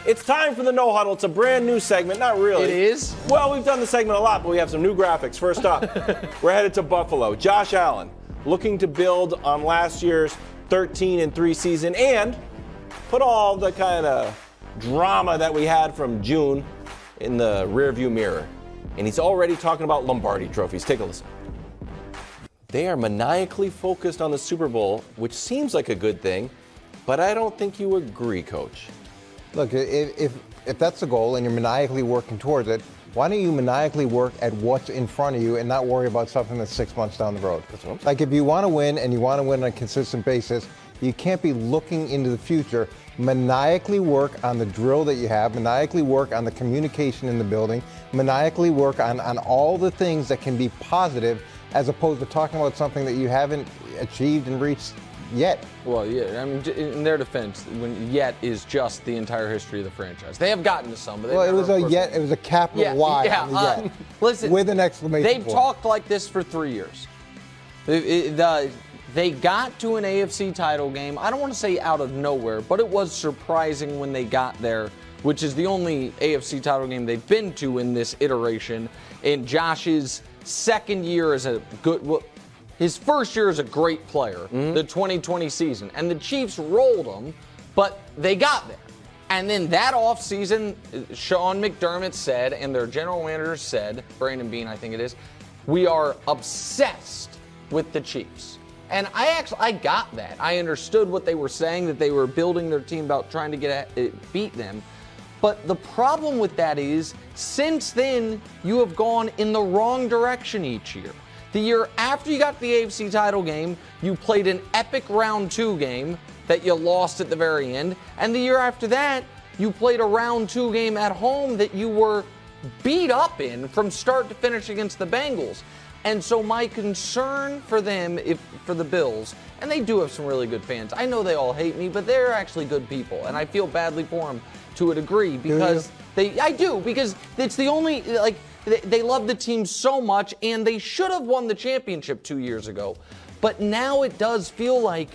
It's time for the No Huddle. It's a brand new segment. Not really. It is? Well, we've done the segment a lot, but we have some new graphics. First up, we're headed to Buffalo. Josh Allen looking to build on last year's 13-3 season and put all the kind of drama that we had from June in the rearview mirror. And he's already talking about Lombardi trophies. Take a listen. They are maniacally focused on the Super Bowl, which seems like a good thing, but I don't think you agree, Coach. Look, if that's the goal and you're maniacally working towards it, why don't you maniacally work at what's in front of you and not worry about something that's 6 months down the road? That's what I'm saying. Like, if you want to win and you want to win on a consistent basis, you can't be looking into the future. Maniacally work on the drill that you have, maniacally work on the communication in the building, maniacally work on all the things that can be positive, as opposed to talking about something that you haven't achieved and reached yet. Well, yeah, I mean, in their defense, when yet is just the entire history of the franchise. They have gotten to some, but it was a capital Y on the yet. Listen, with an exclamation they've point. talked like this for 3 years. They got to an AFC title game, I don't want to say out of nowhere, but it was surprising when they got there, which is the only AFC title game they've been to in this iteration. In Josh's second year as his first year as a great player, the 2020 season. And the Chiefs rolled them, but they got there. And then that offseason, Sean McDermott said, and their general manager said, Brandon Beane, I think it is, we are obsessed with the Chiefs. And I got that. I understood what they were saying, that they were building their team about trying to beat them. But the problem with that is, since then, you have gone in the wrong direction each year. The year after you got the AFC title game, you played an epic round 2 game that you lost at the very end. And the year after that, you played a round 2 game at home that you were beat up in from start to finish against the Bengals. And so my concern for them, for the Bills, and they do have some really good fans. I know they all hate me, but they're actually good people. And I feel badly for them to a degree because because it's the only, they love the team so much, and they should have won the championship 2 years ago. But now it does feel like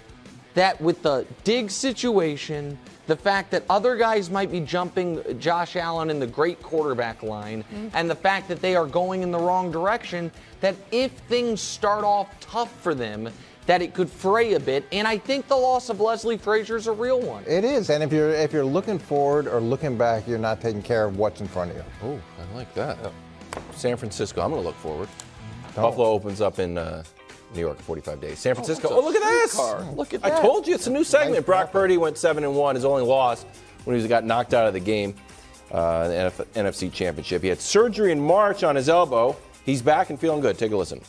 that with the Diggs situation, the fact that other guys might be jumping Josh Allen in the great quarterback line, and the fact that they are going in the wrong direction, that if things start off tough for them, that it could fray a bit. And I think the loss of Leslie Frazier is a real one. It is, and if you're looking forward or looking back, you're not taking care of what's in front of you. Oh, I like that. San Francisco, I'm going to look forward. Buffalo opens up in New York in 45 days. San Francisco, look at this. Look at that. I told you, it's a new segment. Brock Purdy went 7-1. His only loss when he got knocked out of the game, the NFC Championship. He had surgery in March on his elbow. He's back and feeling good. Take a listen.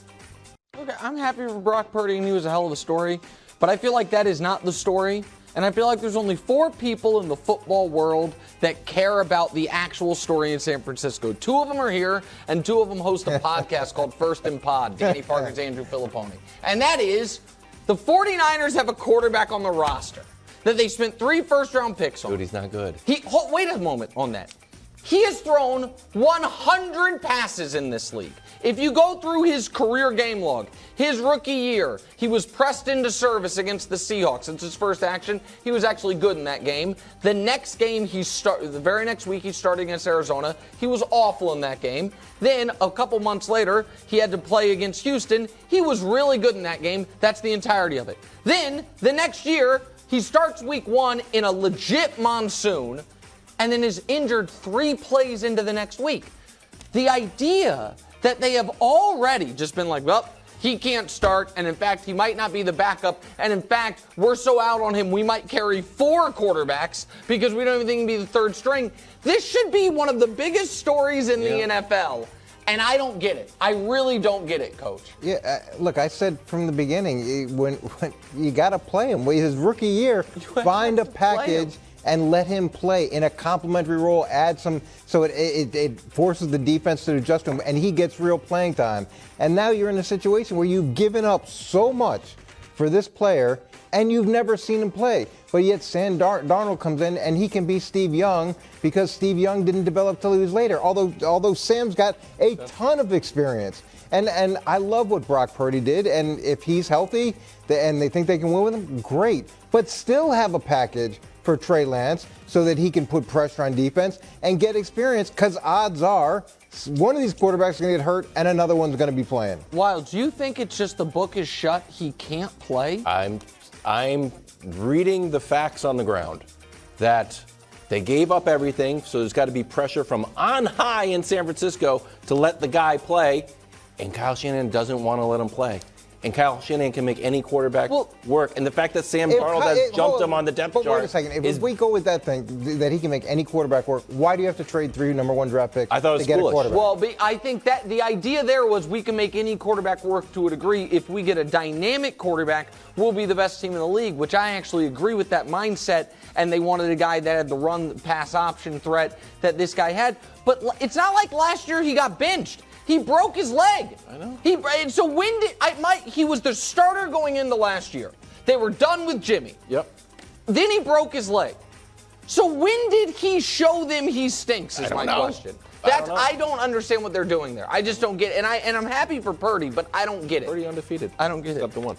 Okay, I'm happy for Brock Purdy, and he was a hell of a story. But I feel like that is not the story. And I feel like there's only 4 people in the football world that care about the actual story in San Francisco. 2 of them are here, and 2 of them host a podcast called First and Pod, Danny Parker's Andrew Filipponi. And that is, the 49ers have a quarterback on the roster that they spent 3 first-round picks on. Dude, he's not good. Wait a moment on that. He has thrown 100 passes in this league. If you go through his career game log, his rookie year, he was pressed into service against the Seahawks. It's his first action. He was actually good in that game. The next game, the very next week, he started against Arizona. He was awful in that game. Then, a couple months later, he had to play against Houston. He was really good in that game. That's the entirety of it. Then, the next year, he starts week 1 in a legit monsoon, and then is injured 3 plays into the next week. The idea that they have already just been like, well, he can't start, and in fact, he might not be the backup, and in fact, we're so out on him, we might carry 4 quarterbacks because we don't even think he can be the 3rd string. This should be one of the biggest stories in the NFL, and I don't get it. I really don't get it, Coach. Yeah, look, I said from the beginning, when you got to play him. His rookie year, find a package and let him play in a complementary role, add some, so it forces the defense to adjust to him, and he gets real playing time. And now you're in a situation where you've given up so much for this player, and you've never seen him play. But yet Sam Darnold comes in, and he can be Steve Young because Steve Young didn't develop till he was later, although Sam's got a ton of experience. And I love what Brock Purdy did, and if he's healthy and they think they can win with him, great. But still have a package for Trey Lance so that he can put pressure on defense and get experience, because odds are one of these quarterbacks is going to get hurt and another one's going to be playing. Wildes, do you think it's just the book is shut, he can't play? I'm reading the facts on the ground that they gave up everything, so there's got to be pressure from on high in San Francisco to let the guy play, and Kyle Shanahan doesn't want to let him play. And Kyle Shanahan can make any quarterback work. And the fact that Sam Darnold has jumped him on the depth chart. But wait a second. If we go with that thing, that he can make any quarterback work, why do you have to trade 3 number 1 draft picks I thought it was to get foolish. a quarterback? Well, I think that the idea there was we can make any quarterback work to a degree. If we get a dynamic quarterback, we'll be the best team in the league, which I actually agree with that mindset. And they wanted a guy that had the run-pass option threat that this guy had. But it's not like last year he got benched. He broke his leg. I know. So when did he was the starter going into last year. They were done with Jimmy. Yep. Then he broke his leg. So when did he show them he stinks is my question. I don't understand what they're doing there. I just don't get it. And I'm happy for Purdy, but I don't get it. Purdy undefeated. I don't get it. Except the one.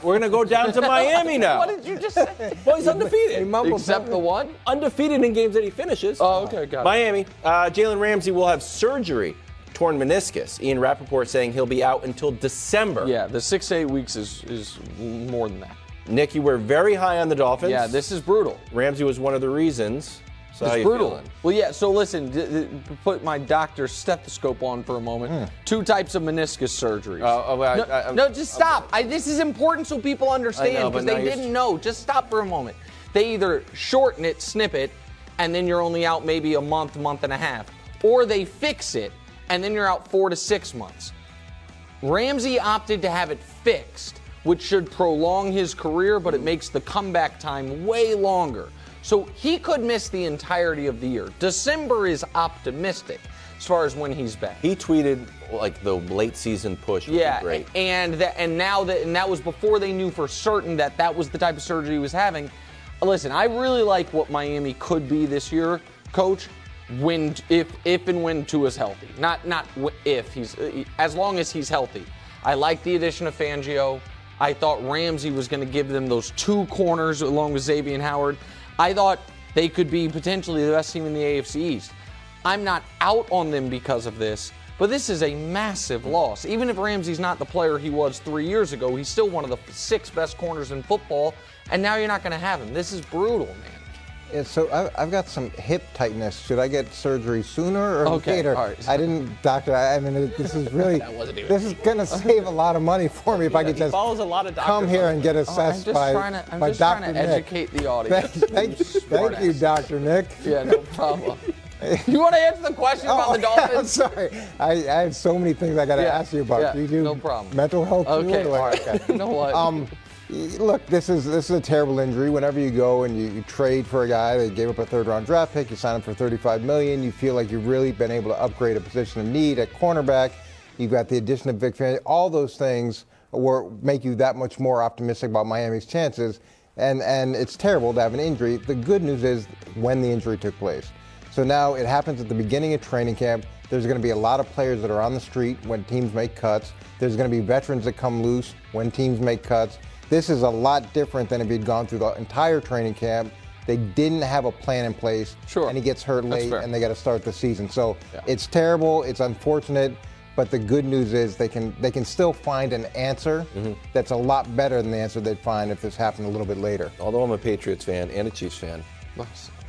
We're going to go down to Miami now. What did you just say? Well, he's undefeated. Except the one? Undefeated in games that he finishes. Oh, okay, got it. Miami. Jalen Ramsey will have surgery. Torn meniscus. Ian Rappaport saying he'll be out until December. Yeah, the 6 to 8 weeks is more than that. Nick, you were very high on the Dolphins. Yeah, this is brutal. Ramsey was one of the reasons. So It's brutal. Well, yeah, so listen, put my doctor's stethoscope on for a moment. 2 types of meniscus surgeries. No, just stop. This is important so people understand because they didn't know. Just stop for a moment. They either shorten it, snip it, and then you're only out maybe a month, month and a half. Or they fix it, and then you're out 4 to 6 months. Ramsey opted to have it fixed, which should prolong his career, but it makes the comeback time way longer. So he could miss the entirety of the year. December is optimistic as far as when he's back. He tweeted like the late season push would be great. And that was before they knew for certain that was the type of surgery he was having. Listen, I really like what Miami could be this year, Coach. If and when Tua's healthy, not if he's, as long as he's healthy. I like the addition of Fangio. I thought Ramsey was going to give them those 2 corners along with Xavier Howard. I thought they could be potentially the best team in the AFC East. I'm not out on them because of this, but this is a massive loss. Even if Ramsey's not the player he was 3 years ago, he's still one of the 6 best corners in football, and now you're not going to have him. This is brutal, man. Yeah, so I've got some hip tightness. Should I get surgery sooner or later? All right. I didn't, doctor. I mean, this is really, this is going to save a lot of money for me if I could just follows a lot of come here and get assessed by I'm by just Dr. trying to Nick. educate the audience. Thank you, Dr. Nick. Yeah, no problem. You want to answer the question about the Dolphins? I'm sorry. I have so many things I got to ask you about. Yeah, Do you do no problem. mental health? Okay, too? all right. You know what? Look, this is a terrible injury. Whenever you go and you trade for a guy that gave up a 3rd-round draft pick, you sign him for $35 million. You feel like you've really been able to upgrade a position of need at cornerback. You've got the addition of Vic Fangio. All those things make you that much more optimistic about Miami's chances. And it's terrible to have an injury. The good news is when the injury took place. So now it happens at the beginning of training camp. There's going to be a lot of players that are on the street when teams make cuts. There's going to be veterans that come loose when teams make cuts. This is a lot different than if he'd gone through the entire training camp. They didn't have a plan in place, and he gets hurt late, and they got to start the season. So it's terrible. It's unfortunate, but the good news is they can still find an answer that's a lot better than the answer they'd find if this happened a little bit later. Although I'm a Patriots fan and a Chiefs fan,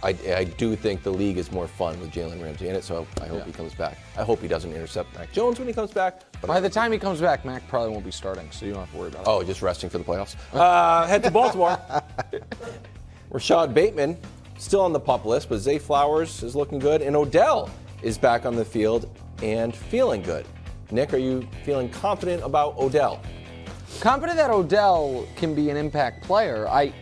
I do think the league is more fun with Jalen Ramsey in it, so I hope he comes back. I hope he doesn't intercept Mac Jones when he comes back. By the time he comes back, Mac probably won't be starting, so you don't have to worry about it. Oh, just resting for the playoffs. Head to Baltimore. Rashad Bateman, still on the PUP list, but Zay Flowers is looking good, and Odell is back on the field and feeling good. Nick, are you feeling confident about Odell? Confident that Odell can be an impact player. I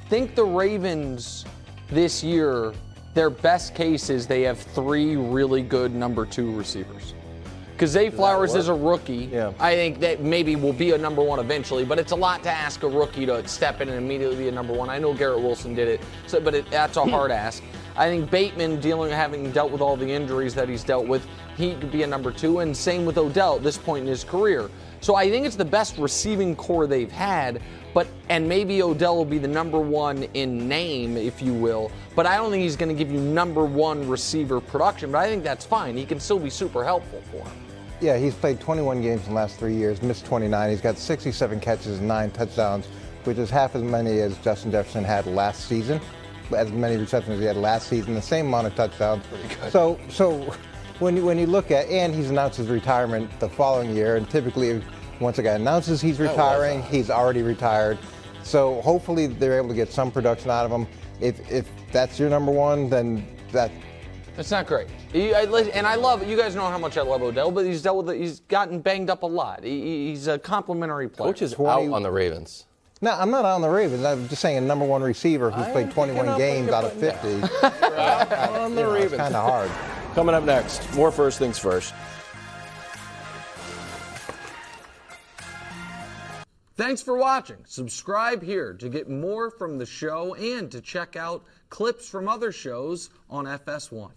think the Ravens this year, their best case is they have 3 really good number 2 receivers. Because Zay Flowers is a rookie. Yeah. I think that maybe will be a number 1 eventually, but it's a lot to ask a rookie to step in and immediately be a number 1. I know Garrett Wilson did it, but that's a hard ask. I think Bateman, having dealt with all the injuries that he's dealt with, he could be a number 2, and same with Odell at this point in his career. So I think it's the best receiving core they've had, And maybe Odell will be the number one in name, if you will, but I don't think he's going to give you number one receiver production, but I think that's fine. He can still be super helpful for him. Yeah, he's played 21 games in the last 3 years, missed 29. He's got 67 catches and 9 touchdowns, which is half as many as Justin Jefferson had last season, as many receptions as he had last season, the same amount of touchdowns. So when you look at, and he's announced his retirement the following year, and typically once a guy announces he's retiring, he's already retired. So hopefully they're able to get some production out of him. If that's your number one, then It's not great. And I love it. You guys know how much I love Odell, but he's dealt with it. He's gotten banged up a lot. He's a complimentary player. Coach is out on the Ravens. No, I'm not on the Ravens. I'm just saying a number one receiver who's played 21 games out of 50. On the Ravens. It's kind of hard. Coming up next, more First Things First. Thanks for watching. Subscribe here to get more from the show and to check out clips from other shows on FS1.